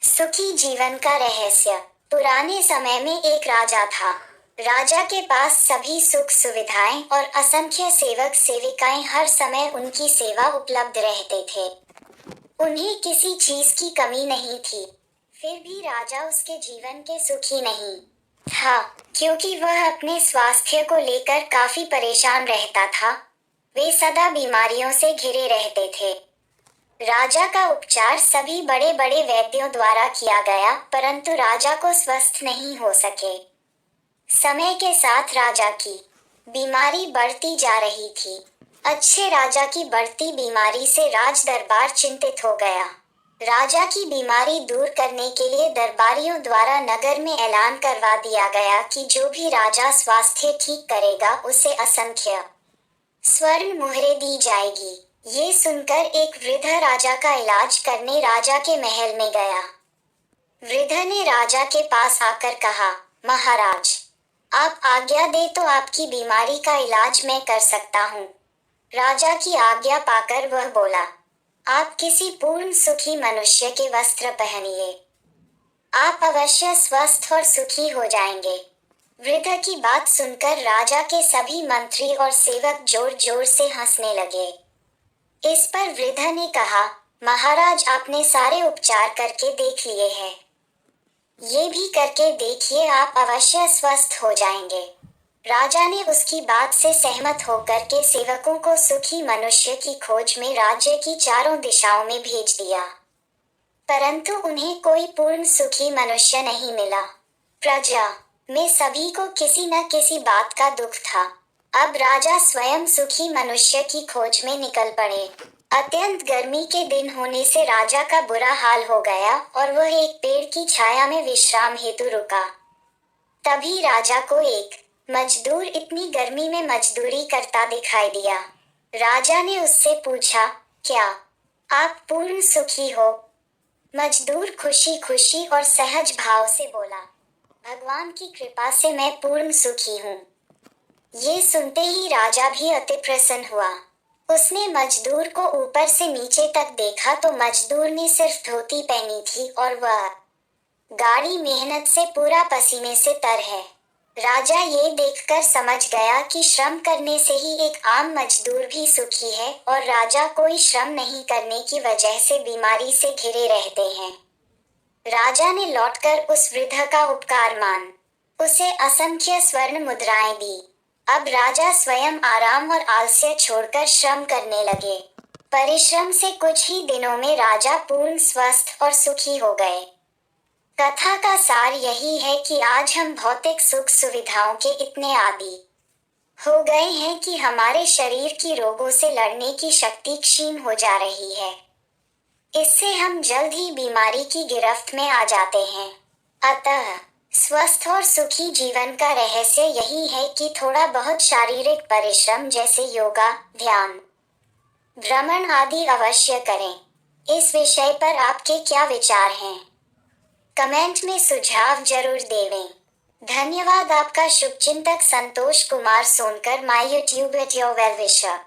सुखी जीवन का रहस्य। पुराने समय में एक राजा था। राजा के पास सभी सुख सुविधाएं और असंख्य सेवक सेविकाएं हर समय उनकी सेवा उपलब्ध रहते थे। उन्हें किसी चीज की कमी नहीं थी। फिर भी राजा उसके जीवन के सुखी नहीं था, क्योंकि वह अपने स्वास्थ्य को लेकर काफी परेशान रहता था। वे सदा बीमारियों से घिरे रहते थे। राजा का उपचार सभी बड़े बड़े वैद्यों द्वारा किया गया, परंतु राजा को स्वस्थ नहीं हो सके। समय के साथ राजा की बीमारी बढ़ती जा रही थी। अच्छे राजा की बढ़ती बीमारी से राज दरबार चिंतित हो गया। राजा की बीमारी दूर करने के लिए दरबारियों द्वारा नगर में ऐलान करवा दिया गया कि जो भी राजा स्वास्थ्य ठीक करेगा उसे असंख्य स्वर्ण मुहरें दी जाएगी। ये सुनकर एक वृद्ध राजा का इलाज करने राजा के महल में गया। वृद्ध ने राजा के पास आकर कहा, महाराज, आप आज्ञा दे तो आपकी बीमारी का इलाज मैं कर सकता हूँ। राजा की आज्ञा पाकर वह बोला, आप किसी पूर्ण सुखी मनुष्य के वस्त्र पहनिए। आप अवश्य स्वस्थ और सुखी हो जाएंगे। वृद्ध की बात सुनकर राजा के सभी मंत्री और सेवक जोर जोर से हंसने लगे। इस पर वृद्ध ने कहा, महाराज, आपने सारे उपचार करके देख लिए हैं। ये भी करके देखिए, आप अवश्य स्वस्थ हो जाएंगे। राजा ने उसकी बात से सहमत होकर के सेवकों को सुखी मनुष्य की खोज में राज्य की चारों दिशाओं में भेज दिया, परंतु उन्हें कोई पूर्ण सुखी मनुष्य नहीं मिला। प्रजा में सभी को किसी न किसी बात का दुख था। अब राजा स्वयं सुखी मनुष्य की खोज में निकल पड़े। अत्यंत गर्मी के दिन होने से राजा का बुरा हाल हो गया और वह एक पेड़ की छाया में विश्राम हेतु रुका। तभी राजा को एक मजदूर इतनी गर्मी में मजदूरी करता दिखाई दिया। राजा ने उससे पूछा, क्या आप पूर्ण सुखी हो? मजदूर खुशी खुशी और सहज भाव से बोला, भगवान की कृपा से मैं पूर्ण सुखी हूँ। ये सुनते ही राजा भी अति प्रसन्न हुआ। उसने मजदूर को ऊपर से नीचे तक देखा तो मजदूर ने सिर्फ धोती पहनी थी और वह गाढ़ी मेहनत से पूरा पसीने से तर है। राजा ये देखकर समझ गया कि श्रम करने से ही एक आम मजदूर भी सुखी है और राजा कोई श्रम नहीं करने की वजह से बीमारी से घिरे रहते हैं। राजा ने लौटकर उस वृद्ध का उपकार मान उसे असंख्य स्वर्ण मुद्राएं दी। अब राजा स्वयं आराम और आलस्य छोड़कर श्रम करने लगे। परिश्रम से कुछ ही दिनों में राजा पूर्ण स्वस्थ और सुखी हो गए। कथा का सार यही है कि आज हम भौतिक सुख सुविधाओं के इतने आदी हो गए हैं कि हमारे शरीर की रोगों से लड़ने की शक्ति क्षीण हो जा रही है। इससे हम जल्द ही बीमारी की गिरफ्त में आ जाते हैं। अतः स्वस्थ और सुखी जीवन का रहस्य यही है कि थोड़ा बहुत शारीरिक परिश्रम जैसे योगा, ध्यान, भ्रमण आदि अवश्य करें। इस विषय पर आपके क्या विचार हैं? कमेंट में सुझाव जरूर देवें। धन्यवाद। आपका शुभचिंतक Santosh Kumar Sonkar, my YouTube video well विशर।